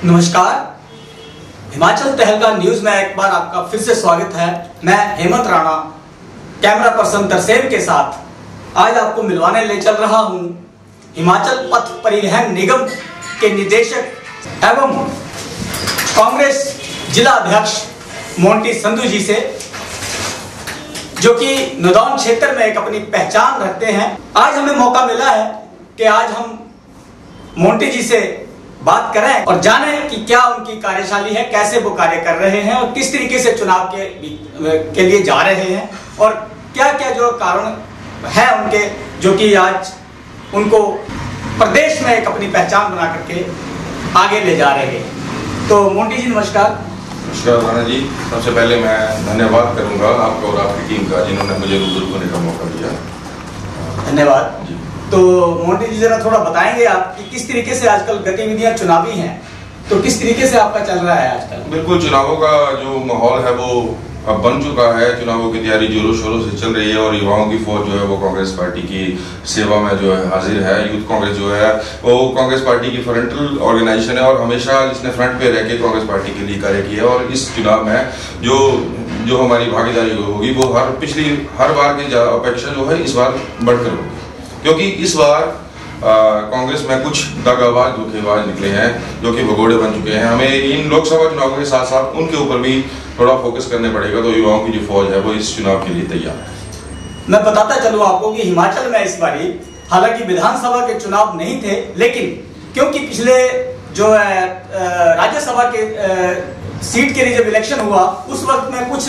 नमस्कार, हिमाचल तहलका न्यूज में एक बार आपका फिर से स्वागत है। मैं हेमंत राणा कैमरा पर्सन तरसेम के साथ आज आपको मिलवाने ले चल रहा हूं हिमाचल पथ परिवहन निगम के निदेशक एवं कांग्रेस जिला अध्यक्ष मोंटी संधू जी से, जो कि नौदान क्षेत्र में एक अपनी पहचान रखते हैं। आज हमें मौका मिला है कि आज हम मोंटी जी से बात करें और जानें कि क्या उनकी कार्यशैली है, कैसे वो कार्य कर रहे हैं और किस तरीके से चुनाव के लिए जा रहे हैं और क्या क्या जो कारण है उनके, जो कि आज उनको प्रदेश में एक अपनी पहचान बना करके आगे ले जा रहे हैं। तो मोंटी जी नमस्कार। नमस्कार राणा जी, सबसे पहले मैं धन्यवाद करूंगा आपका और आपकी टीम का जिन्होंने मुझे रूबरू होने का मौका दिया। धन्यवाद जी। तो मोंटी जी जरा थोड़ा बताएंगे आप कि किस तरीके से आजकल गतिविधियां चुनावी हैं, तो किस तरीके से आपका चल रहा है आजकल? बिल्कुल, चुनावों का जो माहौल है वो अब बन चुका है। चुनावों की तैयारी जोरों शोरों से चल रही है और युवाओं की फौज जो है वो कांग्रेस पार्टी की सेवा में जो है हाजिर है। यूथ कांग्रेस जो है वो कांग्रेस पार्टी की फ्रंटल ऑर्गेनाइजेशन है और हमेशा इसने फ्रंट पे रह के कांग्रेस पार्टी के लिए कार्य किया है। और इस चुनाव में जो हमारी भागीदारी होगी वो हर बार की अपेक्षा जो है इस बार बढ़कर होगी, क्योंकि इस बार कांग्रेस में कुछ दगाबाज धोखेबाज निकले हैं जो कि भगोड़े बन चुके हैं। हमें इन लोकसभा चुनावों के साथ साथ उनके ऊपर भी थोड़ा फोकस करने पड़ेगा। तो युवाओं की जो फौज है वो इस चुनाव के लिए तैयार है। मैं बताता चलूं आपको कि हिमाचल में इस बारी हालांकि विधानसभा के चुनाव नहीं थे, लेकिन क्योंकि पिछले जो है राज्यसभा के सीट के लिए जब इलेक्शन हुआ उस वक्त में कुछ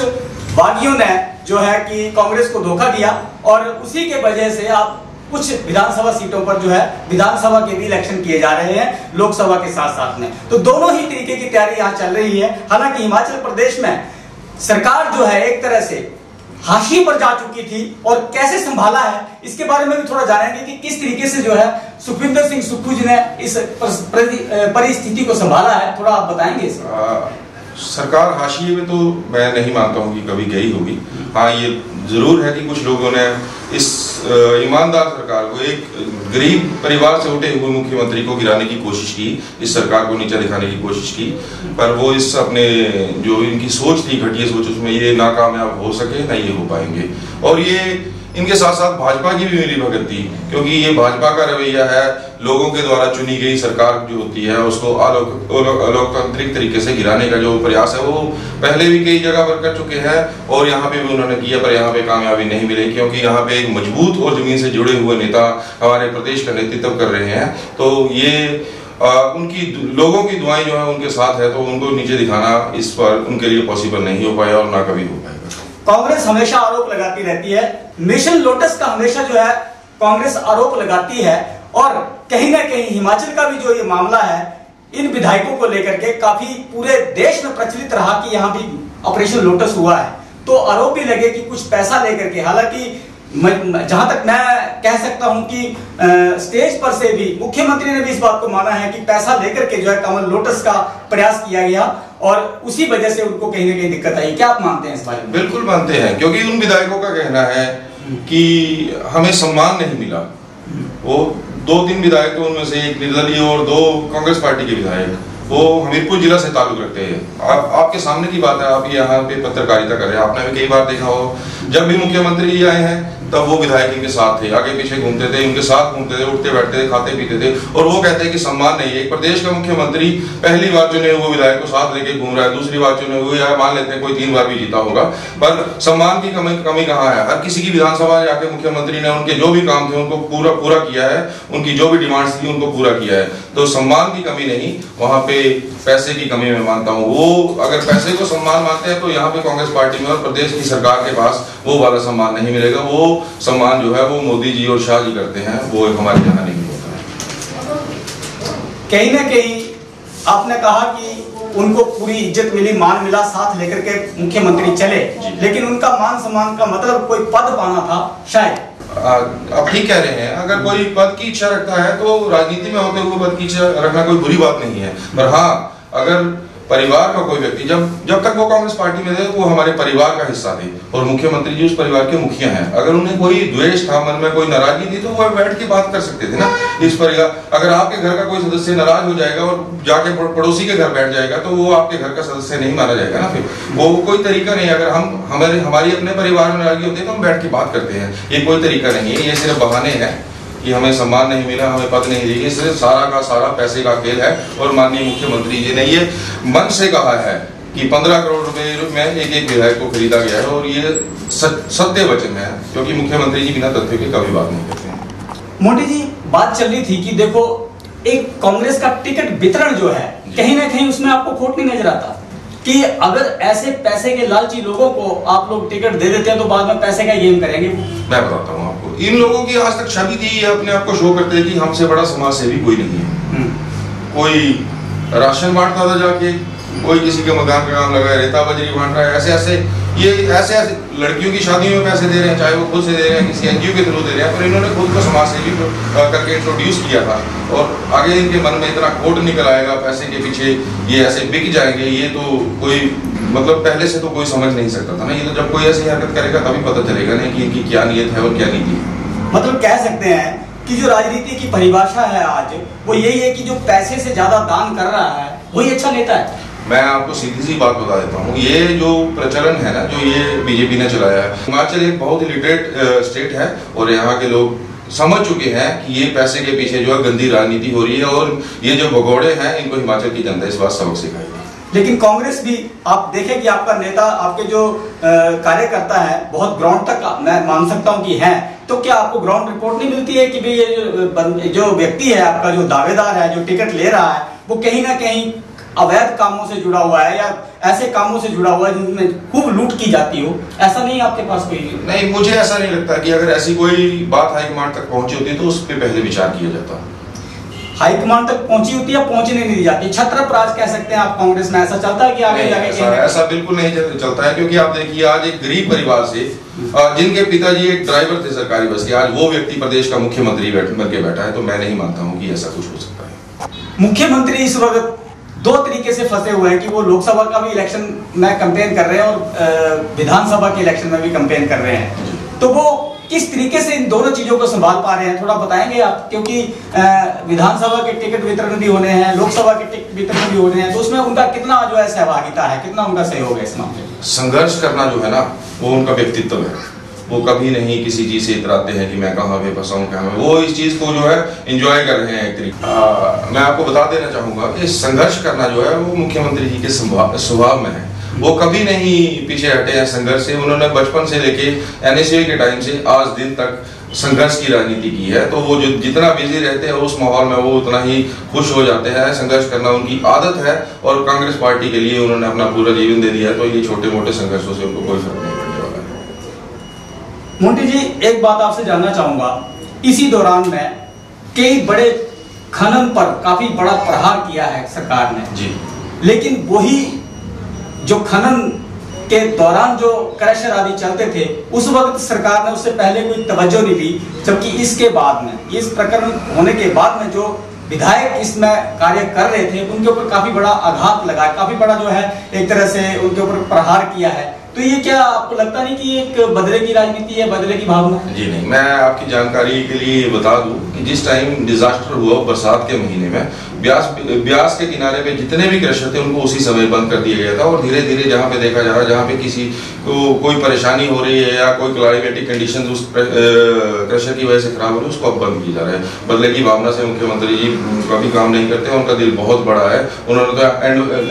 बागियों ने जो है कि कांग्रेस को धोखा दिया और उसी के वजह से आप कुछ विधानसभा सीटों पर जो है विधानसभा के भी इलेक्शन किए जा रहे हैं लोकसभा के साथ साथ में। तो दोनों ही तरीके की तैयारी यहाँ चल रही है। हालांकि हिमाचल प्रदेश में सरकार जो है एक तरह से हाशिए पर जा चुकी थी और कैसे संभाला है इसके बारे में भी थोड़ा जानेंगे कि किस तरीके से जो है सुखविंदर सिंह सुक्खू जी ने इस परिस्थिति को संभाला है। थोड़ा आप बताएंगे सरकार हाशिए में तो मैं नहीं मानता हूँ कि कभी गई होगी। हाँ, ये जरूर है कि कुछ लोगों ने इस ईमानदार सरकार को, एक गरीब परिवार से उठे हुए मुख्यमंत्री को गिराने की कोशिश की, इस सरकार को नीचा दिखाने की कोशिश की, पर वो इस अपने जो इनकी सोच थी, घटिया सोच, उसमें ये नाकामयाब हो सके, ना ये हो पाएंगे। और ये इनके साथ साथ भाजपा की भी मिली भगत थी, क्योंकि ये भाजपा का रवैया है लोगों के द्वारा चुनी गई सरकार जो होती है उसको अलोकतांत्रिक तरीके से गिराने का जो प्रयास है वो पहले भी कई जगह पर कर चुके हैं और यहाँ पे भी उन्होंने किया, पर यहाँ पे कामयाबी नहीं मिली, क्योंकि यहाँ पे एक मजबूत और जमीन से जुड़े हुए नेता हमारे प्रदेश का नेतृत्व कर रहे हैं। तो ये उनकी लोगों की दुआएं जो है उनके साथ है, तो उनको नीचे दिखाना इस पर उनके लिए पॉसिबल नहीं हो पाया और ना कभी हो पाएगा। कांग्रेस हमेशा आरोप लगाती रहती है, मिशन लोटस का हमेशा जो है कांग्रेस आरोप लगाती है और कहीं ना कहीं हिमाचल का भी जो ये मामला है इन विधायकों को लेकर के काफी पूरे देश में प्रचलित रहा कि यहाँ भी ऑपरेशन लोटस हुआ है। तो आरोप भी लगे कि कुछ पैसा लेकर के, हालांकि जहां तक मैं कह सकता हूं कि स्टेज पर से भी मुख्यमंत्री ने भी इस बात को माना है कि पैसा लेकर के जो है कमल लोटस का प्रयास किया गया और उसी वजह से उनको कहीं ना कहीं दिक्कत आई। क्या आप मानते हैं इस बारे में? बिल्कुल मानते हैं, क्योंकि उन विधायकों का कहना है कि हमें सम्मान नहीं मिला। वो 2-3 विधायक तो उनमें से एक निर्दलीय और 2 कांग्रेस पार्टी के विधायक वो हमीरपुर जिला से ताल्लुक रखते हैं। आपके सामने की बात है, आप यहाँ पे पत्रकारिता कर रहे हैं, आपने भी कई बार देखा हो जब भी मुख्यमंत्री आए हैं तब वो विधायक इनके साथ थे, आगे पीछे घूमते थे, इनके साथ घूमते थे, उठते बैठते थे, खाते पीते थे और वो कहते हैं कि सम्मान नहीं है। एक प्रदेश का मुख्यमंत्री पहली बार चुने हुए विधायक को साथ लेके घूम रहा है, दूसरी बार चुने हुए या मान लेते हैं कोई 3 बार भी जीता होगा, पर सम्मान की कमी कहाँ है? हर किसी की विधानसभा जाके मुख्यमंत्री ने उनके जो भी काम थे उनको पूरा किया है, उनकी जो भी डिमांड्स थी उनको पूरा किया है। तो सम्मान की कमी नहीं, वहां पे पैसे की कमी मैं मानता हूँ। वो अगर पैसे को सम्मान मानते हैं तो यहाँ पे कांग्रेस पार्टी में और प्रदेश की सरकार के पास वो वाला सम्मान नहीं मिलेगा। वो सम्मान जो है वो मोदी जी और शाह जी करते हैं, वो हमारे यहाँ नहीं होता है। कहीं ना कहीं आपने कहा कि उनको पूरी इज्जत मिली, मान मिला, साथ लेकर के मुख्यमंत्री चले, लेकिन उनका मान सम्मान का मतलब कोई पद पाना था शायद। आप ठीक कह रहे हैं, अगर कोई पद की इच्छा रखता है तो राजनीति में होते हुए पद की इच्छा रखना कोई बुरी बात नहीं है, पर हाँ अगर परिवार का कोई व्यक्ति जब तक वो कांग्रेस पार्टी में थे तो वो हमारे परिवार का हिस्सा थे और मुख्यमंत्री जी उस परिवार के मुखिया हैं। अगर उन्हें कोई द्वेष था, मन में कोई नाराजगी थी, तो वो बैठ के बात कर सकते थे ना इस परिवार। अगर आपके घर का कोई सदस्य नाराज हो जाएगा और जाके पड़ोसी के घर बैठ जाएगा तो वो आपके घर का सदस्य नहीं माना जाएगा ना। फिर वो कोई तरीका नहीं। अगर हमारी अपने परिवार में नाराजगी होती है तो हम बैठ के बात करते हैं। ये कोई तरीका नहीं है, ये सिर्फ बहाने हैं कि हमें सम्मान नहीं मिला, हमें पद नहीं दी। इससे सारा का सारा पैसे का खेल है। और माननीय मुख्यमंत्री जी ने ये मन से कहा है कि 15 करोड़ रुपए में एक विधायक को खरीदा गया है और ये सत्य वचन है, क्योंकि मुख्यमंत्री जी बिना तथ्य के कभी बात नहीं करते हैं। मोदी जी, बात चल रही थी कि देखो एक कांग्रेस का टिकट वितरण जो है कहीं ना कहीं उसमें आपको खोट नहीं नजर आता कि अगर ऐसे पैसे के लालची लोगों को आप लोग टिकट दे देते हैं तो बाद में पैसे का गेम करेंगे। मैं बताता हूँ आपको, इन लोगों की आज तक छवि थी, ये अपने आप को शो करते हैं कि हमसे बड़ा समाज सेवी कोई नहीं है। कोई राशन बांटता था जाके, कोई किसी के मकान का काम लगा है, रेता बजरी बांट रहा है, ऐसे लड़कियों की शादियों में पैसे दे रहे हैं, चाहे वो खुद से दे रहे हैं, किसी एनजीओ के थ्रू दे रहे हैं, पर इन्होंने खुद को समाज सेवी करके इंट्रोड्यूस किया था। और आगे इनके मन में इतना खोट निकल आएगा पैसे के पीछे, ये ऐसे बिक जाएंगे, ये तो कोई मतलब पहले से तो कोई समझ नहीं सकता था ना। ये तो जब कोई ऐसी हरकत करेगा तभी पता चलेगा नहीं कि इनकी क्या नीयत है और क्या नीति है। मतलब कह सकते हैं कि जो राजनीति की परिभाषा है आज वो यही है कि जो पैसे से ज्यादा दान कर रहा है वही अच्छा नेता है। मैं आपको सीधी सी बात बता देता हूँ, ये जो प्रचलन है ना, जो ये बीजेपी ने चलाया है, हिमाचल एक बहुत ही लिटरेट स्टेट है और यहाँ के लोग समझ चुके हैं कि ये पैसे के पीछे जो है गंदी राजनीति हो रही है और ये जो भगोड़े हैं इनको हिमाचल की जनता इस बात सबक सिखाएगी। लेकिन कांग्रेस भी आप देखें कि आपका नेता, आपके जो कार्यकर्ता है बहुत ग्राउंड तक मैं मान सकता हूं कि है, तो क्या आपको ग्राउंड रिपोर्ट नहीं मिलती है कि भाई ये जो व्यक्ति है आपका, जो दावेदार है, जो टिकट ले रहा है, वो कहीं ना कहीं अवैध कामों से जुड़ा हुआ है या ऐसे कामों से जुड़ा हुआ है जिनमें खूब लूट की जाती हो? ऐसा नहीं आपके पास कोई? नहीं, मुझे ऐसा नहीं लगता कि अगर ऐसी कोई बात हाईकमांड तक पहुंची होती तो उस पर पहले विचार किया जाता। हाईकमांड तक पहुंची होती है, पहुंचने नहीं दी जाती। छत्रप्राज कह सकते हैं आप कांग्रेस में, ऐसा चलता है कि आगे जाके ऐसा बिल्कुल नहीं चलता है, क्योंकि आप देखिए आज एक गरीब परिवार से जिनके पिताजी एक ड्राइवर थे सरकारी बस के, आज वो व्यक्ति प्रदेश का मुख्यमंत्री बन के बैठा है, तो मैं नहीं मानता हूँ कि ऐसा कुछ हो सकता है। मुख्यमंत्री इस वक्त दो तरीके से फंसे हुए हैं कि वो लोकसभा का भी इलेक्शन में कैंपेन कर रहे हैं और विधानसभा के इलेक्शन में भी कैंपेन कर रहे हैं, तो वो किस तरीके से इन दोनों चीजों को संभाल पा रहे हैं, थोड़ा बताएंगे आप? क्योंकि विधानसभा के टिकट वितरण भी होने हैं, लोकसभा के टिकट वितरण भी होने हैं, तो उसमें उनका कितना जो है सहभागिता है, कितना उनका सहयोग है इस मामले में? संघर्ष करना जो है ना वो उनका व्यक्तित्व है। वो कभी नहीं किसी चीज से इतराते हैं कि मैं कहाँ पे फंसा हूँ, कहाँ। वो इस चीज को जो है एंजॉय कर रहे हैं एक तरीके। मैं आपको बता देना चाहूंगा कि संघर्ष करना जो है वो मुख्यमंत्री जी के स्वभाव में है। वो कभी नहीं पीछे हटे हैं संघर्ष से। उन्होंने बचपन से लेके एनएसयूआई के टाइम से आज दिन तक संघर्ष की राजनीति की है, तो वो जो जितना बिजी रहते हैं उस माहौल में वो उतना ही खुश हो जाते हैं। संघर्ष करना उनकी आदत है और कांग्रेस पार्टी के लिए उन्होंने अपना पूरा जीवन दे दिया है, तो ये छोटे मोटे संघर्षों से उनको कोई फर्क नहीं पड़ने वाला है। मोंटी जी, एक बात आपसे जानना चाहूंगा, इसी दौरान में कई बड़े खनन पर काफी बड़ा प्रहार किया है सरकार ने जी, लेकिन वही जो खनन के दौरान जो क्रशर आदि चलते थे उस वक्त सरकार ने उससे पहले कोई तवज्जो नहीं दी, जबकि इसके बाद में, इस प्रकरण होने के बाद में जो विधायक इसमें कार्य कर रहे थे उनके ऊपर काफी बड़ा आघात लगा, काफी बड़ा जो है एक तरह से उनके ऊपर प्रहार किया है। तो ये क्या आपको लगता नहीं कि एक बदले की राजनीति है, बदले की भावना? जी नहीं, मैं आपकी जानकारी के लिए बता दूं कि जिस टाइम डिजास्टर हुआ बरसात के महीने में, ब्यास के किनारे पे जितने भी क्रशर थे उनको उसी समय बंद कर दिया गया था और धीरे धीरे जहाँ पे देखा जा रहा है, जहाँ पे किसी को कोई परेशानी हो रही है या कोई क्लाइमेटिक कंडीशन उस क्रशर की वजह से खराब हो रही है उसको अब बंद किया जा रहा है। बदले की भावना से मुख्यमंत्री जी कभी काम नहीं करते, उनका दिल बहुत बड़ा है। उन्होंने तो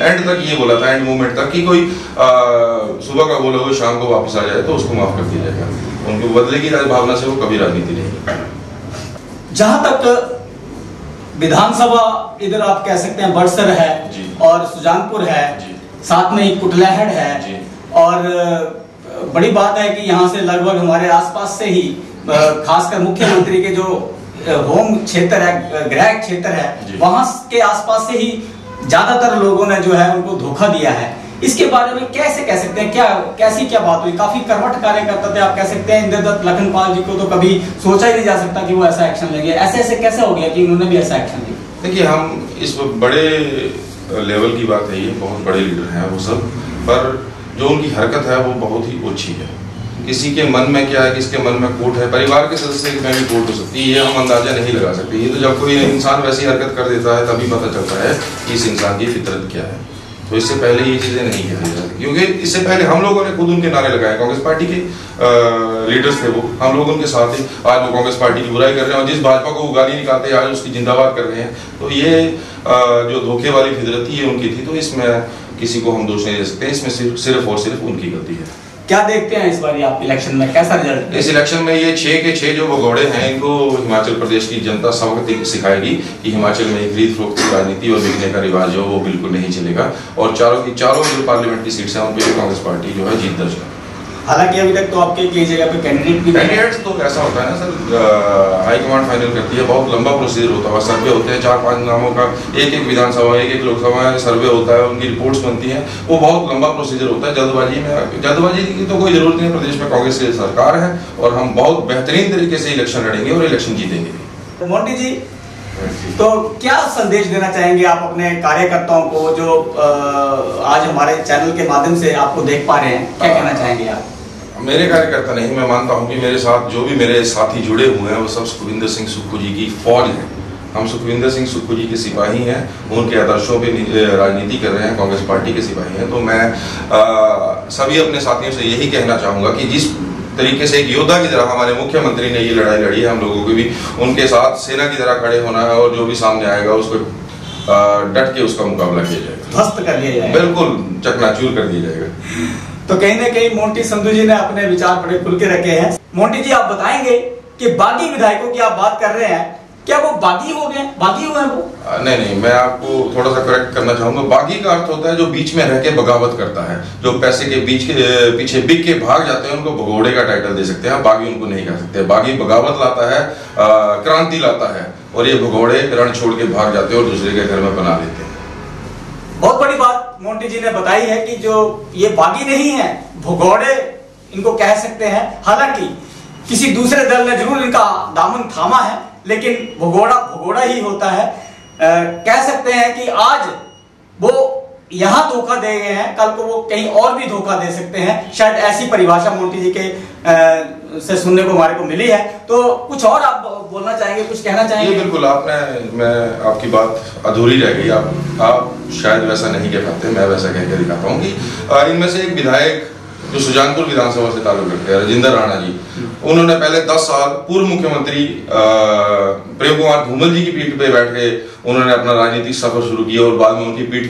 एंड तक ये बोला था, एंड मोमेंट तक, कि कोई सुबह का बोला हुआ शाम को वापस आ जाए तो उसको माफ कर दिया जाएगा। उनको बदले की भावना से वो कभी राजनीति नहीं। जहां तक विधानसभा, इधर आप कह सकते हैं बड़सर है और सुजानपुर है, साथ में ही कुटलैहड़ है, और बड़ी बात है कि यहाँ से लगभग हमारे आसपास से ही खासकर मुख्यमंत्री के जो होम क्षेत्र है, गृह क्षेत्र है, वहां के आसपास से ही ज्यादातर लोगों ने जो है उनको धोखा दिया है। इसके बारे में कैसे कह सकते हैं, कैसी क्या बात हुई? काफी कर्मठ कार्यकर्ता थे, आप कह सकते हैं इंद्रदत्त लखनपाल जी को तो कभी सोचा ही नहीं जा सकता कि वो ऐसा एक्शन लेंगे। ऐसे कैसे हो गया कि उन्होंने भी ऐसा एक्शन लिया? देखिए, हम इस बड़े लेवल की बात है, ये बहुत बड़े लीडर हैं वो सब, पर जो उनकी हरकत है वो बहुत ही ओछी है। किसी के मन में क्या है, किसके मन में खोट है, परिवार के सदस्य में भी खोट हो सकती है, ये हम अंदाजा नहीं लगा सकते। ये तो जब कोई इंसान वैसी हरकत कर देता है तभी पता चलता है कि इस इंसान की फितरत क्या है। तो इससे पहले ये चीज़ें नहीं कही जाती, क्योंकि इससे पहले हम लोगों ने खुद उनके नारे लगाए, कांग्रेस पार्टी के लीडर्स थे वो, हम लोग उनके साथ थे। आज वो कांग्रेस पार्टी की बुराई कर रहे हैं और जिस भाजपा को वो गाली निकालते हैं आज उसकी जिंदाबाद कर रहे हैं। तो ये जो धोखे वाली फितरत ये उनकी थी, तो इसमें किसी को हम दोष नहीं दे सकते, इसमें सिर्फ और सिर्फ उनकी गलती है। क्या देखते हैं इस बार आप इलेक्शन में, कैसा रिजल्ट? इस इलेक्शन में ये 6 के 6 जो भगौड़े हैं, इनको हिमाचल प्रदेश की जनता सबक सिखाएगी कि हिमाचल में खरीद फरोख्त की राजनीति और बिकने का रिवाज जो वो बिल्कुल नहीं चलेगा, और चारों की चारों जो पार्लियामेंट की सीट्स हैं उन पर कांग्रेस पार्टी जो है जीत दर्ज करेगी। हालांकि अभी तक तो आपके कई जगह पे कैंडिडेट्स तो ऐसा होता है ना सर, हाईकमांड फाइनल करती है, बहुत लंबा प्रोसीजर होता है, सर्वे होते हैं 4-5 नामों का, एक विधानसभा एक लोकसभा में सर्वे होता है, उनकी रिपोर्ट्स बनती हैं, वो बहुत लंबा प्रोसीजर होता है। जल्दबाजी की तो कोई जरूरत नहीं है। प्रदेश में कांग्रेस की सरकार है और हम बहुत बेहतरीन तरीके से इलेक्शन लड़ेंगे और इलेक्शन जीतेंगे। तो मोंटी जी, तो क्या संदेश देना चाहेंगे आप अपने कार्यकर्ताओं को जो आज हमारे चैनल के माध्यम से आपको देख पा रहे हैं, क्या कहना चाहेंगे आप? मेरे कार्यकर्ता नहीं, मैं मानता हूं कि मेरे साथ जो भी मेरे साथी जुड़े हुए हैं वो सब सुखविंदर सिंह सुक्खू जी की फौज है। हम सुखविंदर सिंह सुक्खू जी के सिपाही हैं, उनके आदर्शों पे राजनीति कर रहे हैं, कांग्रेस पार्टी के सिपाही हैं। तो मैं सभी अपने साथियों से यही कहना चाहूँगा कि जिस तरीके से एक योद्धा की तरह हमारे मुख्यमंत्री ने ये लड़ाई लड़ी है, हम लोगों को भी उनके साथ सेना की तरह खड़े होना है, और जो भी सामने आएगा उसको डट के उसका मुकाबला किया जाएगा, ध्वस्त कर दिया जाएगा, बिल्कुल चकनाचूर कर दिया जाएगा। तो कहीं ना कहीं मोंटी संधू जी ने अपने विचार बड़े खुल के रखे हैं। मोंटी जी, आप बताएंगे कि बागी विधायकों की आप बात कर रहे हैं, क्या वो बागी हो गए, बागी हुए हैं वो? नहीं, मैं आपको थोड़ा सा करेक्ट करना चाहूंगा। बागी का अर्थ होता है जो बीच में रह के बगावत करता है, जो पैसे के पीछे बिक के भाग जाते हैं, उनको भगोड़े का टाइटल दे सकते हैं, बागी उनको नहीं कह सकते। बागी बगावत लाता है, क्रांति लाता है, और ये भगोड़े रण छोड़ के भाग जाते हैं और दूसरे के घर में बना लेते हैं। बहुत बड़ी बात मोंटी जी ने बताई है कि जो ये बागी नहीं है, भगोड़े इनको कह सकते हैं। हालांकि किसी दूसरे दल ने जरूर इनका दामन थामा है, लेकिन भगोड़ा ही होता है। कह सकते हैं कि आज वो यहां धोखा दे गए हैं, कल को वो कहीं और भी धोखा दे सकते हैं, शायद ऐसी परिभाषा मोंटी जी के से सुनने को हमारे को मिली है। तो कुछ और आप बोलना चाहेंगे, कुछ कहना चाहेंगे? बिल्कुल, मैं आपकी बात अधूरी रह गई। आप शायद वैसा नहीं कह पाते, मैं वैसा कह के दिखाता हूँ कि इनमें से एक विधायक जो सुजानपुर विधानसभा से ताल्लुक रखते हैं, राजेंद्र राणा जी, उन्होंने पहले 10 साल पूर्व मुख्यमंत्री प्रेम कुमार धूमल जी की पीठ पे बैठ के उन्होंने अपना राजनीतिक सफर शुरू किया, और बाद में उनकी पीठ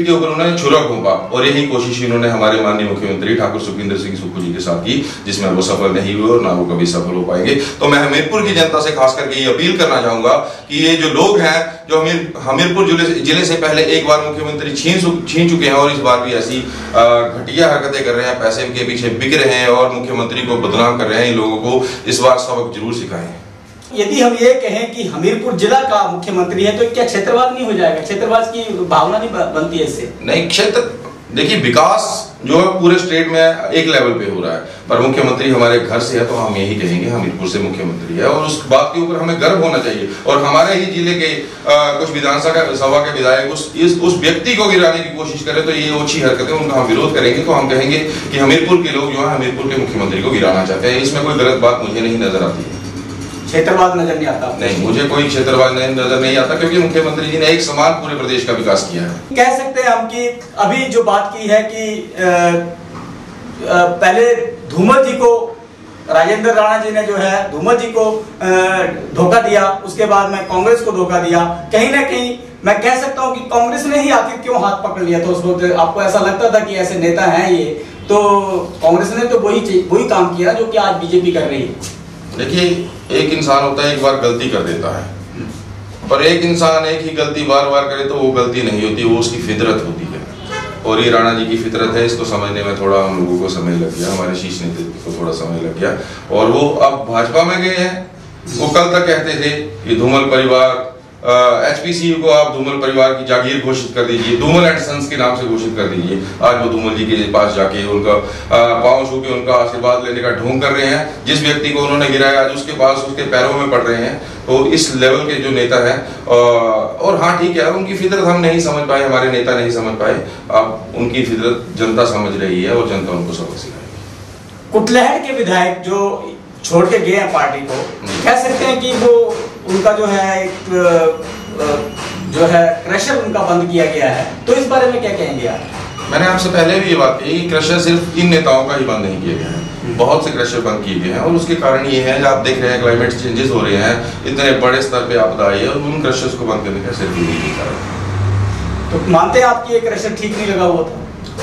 के ऊपर उन्होंने छुरा घोंपा, और यही कोशिश उन्होंने हमारे माननीय मुख्यमंत्री ठाकुर सुखविंदर सिंह सुक्खू जी के साथ की, जिसमें वो सफल नहीं हुए और ना वो कभी सफल हो पाएंगे। तो मैं हमीरपुर की जनता से खास करके ये अपील करना चाहूंगा कि ये जो लोग हैं जो हमीरपुर जिले से पहले एक बार मुख्यमंत्री छीन चुके हैं और इस बार भी ऐसी घटिया हरकतें कर रहे हैं, पैसे के पीछे बिक रहे हैं और मुख्यमंत्री को बदनाम कर रहे हैं, इन लोगों को इस बार सबक जरूर सिखाएं। यदि हम ये कहें कि हमीरपुर जिला का मुख्यमंत्री है, तो क्या क्षेत्रवाद नहीं हो जाएगा? क्षेत्रवाद की भावना नहीं बनती है इससे? नहीं, क्षेत्र देखिए, विकास जो है पूरे स्टेट में एक लेवल पे हो रहा है, पर मुख्यमंत्री हमारे घर से है, तो हम यही कहेंगे हमीरपुर से मुख्यमंत्री है, और उस बात के ऊपर हमें गर्व होना चाहिए। और हमारे ही जिले के कुछ विधानसभा के विधायक उस व्यक्ति को गिराने की कोशिश करें, तो ये ओछी हरकतें, उनका हम विरोध करेंगे। तो हम कहेंगे कि हमीरपुर के लोग जो है हमीरपुर के मुख्यमंत्री को गिराना चाहते हैं, इसमें कोई गलत बात मुझे नहीं नजर आती है। क्षेत्रवाद नजर नहीं आता? नहीं, मुझे कोई क्षेत्रवाद नजर नहीं आता, क्योंकि मुख्यमंत्री जी ने एक समान पूरे प्रदेश का विकास किया है। कह सकते हैं हम कि अभी जो बात की है कि पहले धूमल जी को, राजेंद्र राणा जी ने जो है धूमल जी को धोखा दिया, उसके बाद में कांग्रेस को धोखा दिया। कहीं ना कहीं मैं कह सकता हूं कि कांग्रेस ने ही आखिर क्यों हाथ पकड़ लिया था उस वक्त? आपको ऐसा लगता था कि ऐसे नेता हैं ये, तो कांग्रेस ने तो वही काम किया जो कि आज बीजेपी कर रही है। देखिए, एक इंसान होता है, एक बार गलती कर देता है, पर एक इंसान एक ही गलती बार बार करे तो वो गलती नहीं होती, वो उसकी फितरत होती है। और ये राणा जी की फितरत है, इसको समझने में थोड़ा हम लोगों को समय लग गया, हमारे शीर्ष नेतृत्व को थोड़ा समय लग गया, और वो अब भाजपा में गए हैं। वो कल तक कहते थे कि धूमल परिवार HPCU को आप धूमल परिवार की जागीर घोषित कर दीजिए, धूमल एंड सन्स के नाम से घोषित कर दीजिए। आज वो धूमल जी के पास जाके उनका पांव छू के उनका आशीर्वाद लेने का ढोंग कर रहे हैं। जिस व्यक्ति को उन्होंने गिराया आज उसके पास उसके पैरों में पड़ रहे हैं। तो इस लेवल के जो नेता है, और हाँ ठीक है, उनकी फितरत हम नहीं समझ पाए, हमारे नेता नहीं समझ पाए। अब उनकी फितरत जनता समझ रही है और जनता उनको सबक सिखाएगी। कुटलहर के विधायक जो छोड़ के गए हैं पार्टी को, कह सकते हैं कि वो उनका जो है एक जो है क्रशर उनका बंद किया गया है, तो इस बारे में क्या कहेंगे आप? मैंने आपसे पहले भी ये बात कही कि क्रशर सिर्फ इन नेताओं का ही बंद नहीं किया गया है, बहुत से क्रशर बंद किए गए हैं। और उसके कारण ये है कि आप देख रहे हैं क्लाइमेट चेंजेस हो रहे हैं, इतने बड़े स्तर पे आपदा आई है, और उन क्रशर्स को बंद करने का सिर्फ यही कारण। तो मानते हैं आपकी ये क्रशर ठीक नहीं लगा हुआ था?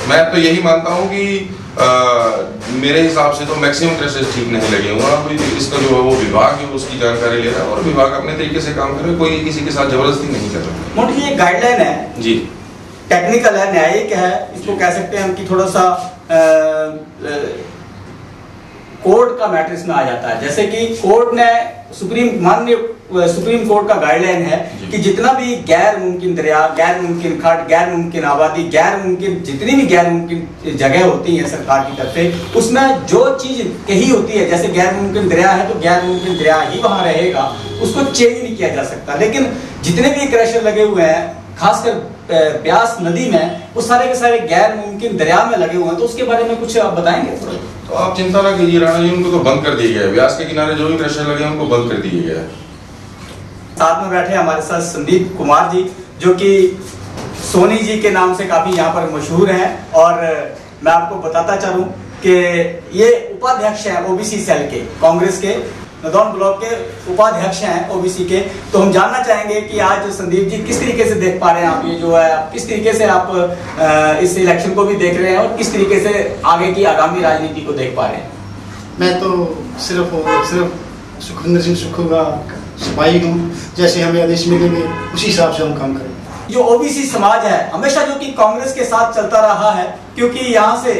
मैं तो यही मानता हूँ कि मेरे हिसाब से तो मैक्सिमम क्रशर्स ठीक नहीं लगे हुए। अब इसका जो है वो विभाग है उसकी जानकारी ले रहा है और विभाग अपने तरीके से काम कर रहा है, कोई किसी के साथ जबरदस्ती नहीं कर रहा। मोटी ये गाइडलाइन है जी, टेक्निकल है, न्यायिक है, इसको कह सकते हैं हम कि थोड़ा सा कोर्ट का मैटर इसमें आ जाता है। जैसे कि कोर्ट ने सुप्रीम कोर्ट का गाइडलाइन है कि जितना भी गैर मुमकिन दरिया, गैर मुमकिन खड्ड, गैर मुमकिन आबादी, गैर मुमकिन जितनी भी गैर मुमकिन जगह होती है सरकार की तरफ से, उसमें जो चीज कही होती है, जैसे गैर मुमकिन दरिया है तो गैर मुमकिन दरिया ही वहां रहेगा, उसको चेंज नहीं किया जा सकता। लेकिन जितने भी क्रशर लगे हुए हैं खासकर ब्यास नदी में, वो सारे के सारे गैर मुमकिन दरिया में लगे हुए हैं, तो उसके बारे में कुछ आप बताएंगे थोड़ा? तो आप चिंता ना कीजिए राणा जी, उनको तो बंद कर दिया गया है। व्यास के किनारे जो भी क्रशर लगे हैं उनको बंद कर दिया गया है। साथ में बैठे हमारे साथ संदीप कुमार जी, जो कि सोनी जी के नाम से काफी यहाँ पर मशहूर हैं। और मैं आपको बताता चलूं कि ये उपाध्यक्ष हैं ओबीसी सेल के, कांग्रेस के नदौन ब्लॉक के उपाध्यक्ष हैं ओबीसी के। तो हम जानना चाहेंगे कि आज संदीप जी किस तरीके से देख पा रहे हैं आप ये जो है, किस तरीके से आप इस इलेक्शन को भी देख रहे हैं और किस तरीके से आगे की आगामी राजनीति को देख पा रहे हैं? मैं तो सिर्फ सुखविंदर सिंह सुक्खू का सिपाही हूँ, जैसे हमें आदेश मिलेंगे उसी हिसाब से हम काम करेंगे। जो ओबीसी समाज है हमेशा जो कि कांग्रेस के साथ चलता रहा है, क्योंकि यहाँ से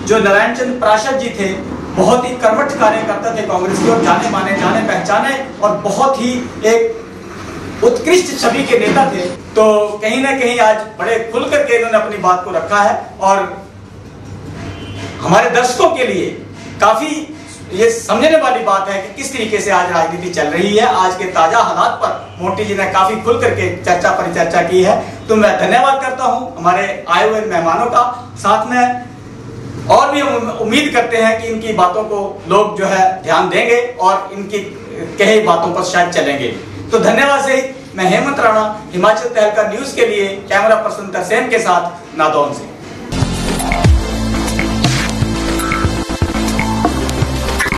जो नारायण चंद्र पार्षद जी थे बहुत ही कर्मठ कार्य करते थे कांग्रेस के, और जाने माने जाने पहचाने और बहुत ही एक उत्कृष्ट छवि के नेता थे। तो कहीं ना कहीं आज बड़े खुल करके इन्होंने अपनी बात को रखा है और हमारे दर्शकों के लिए काफी ये समझने वाली बात है कि किस तरीके से आज राजनीति चल रही है। आज के ताजा हालात पर मोटी जी ने काफी खुल करके परिचर्चा की है। तो मैं धन्यवाद करता हूं हमारे आए हुए मेहमानों का। साथ में और भी हम उम्मीद करते हैं कि इनकी बातों को लोग जो है ध्यान देंगे और इनकी कही बातों पर शायद चलेंगे। तो धन्यवाद से मैं हेमंत राणा, हिमाचल तहलका न्यूज के लिए कैमरा पर्सन तरसेम के साथ नादौन से।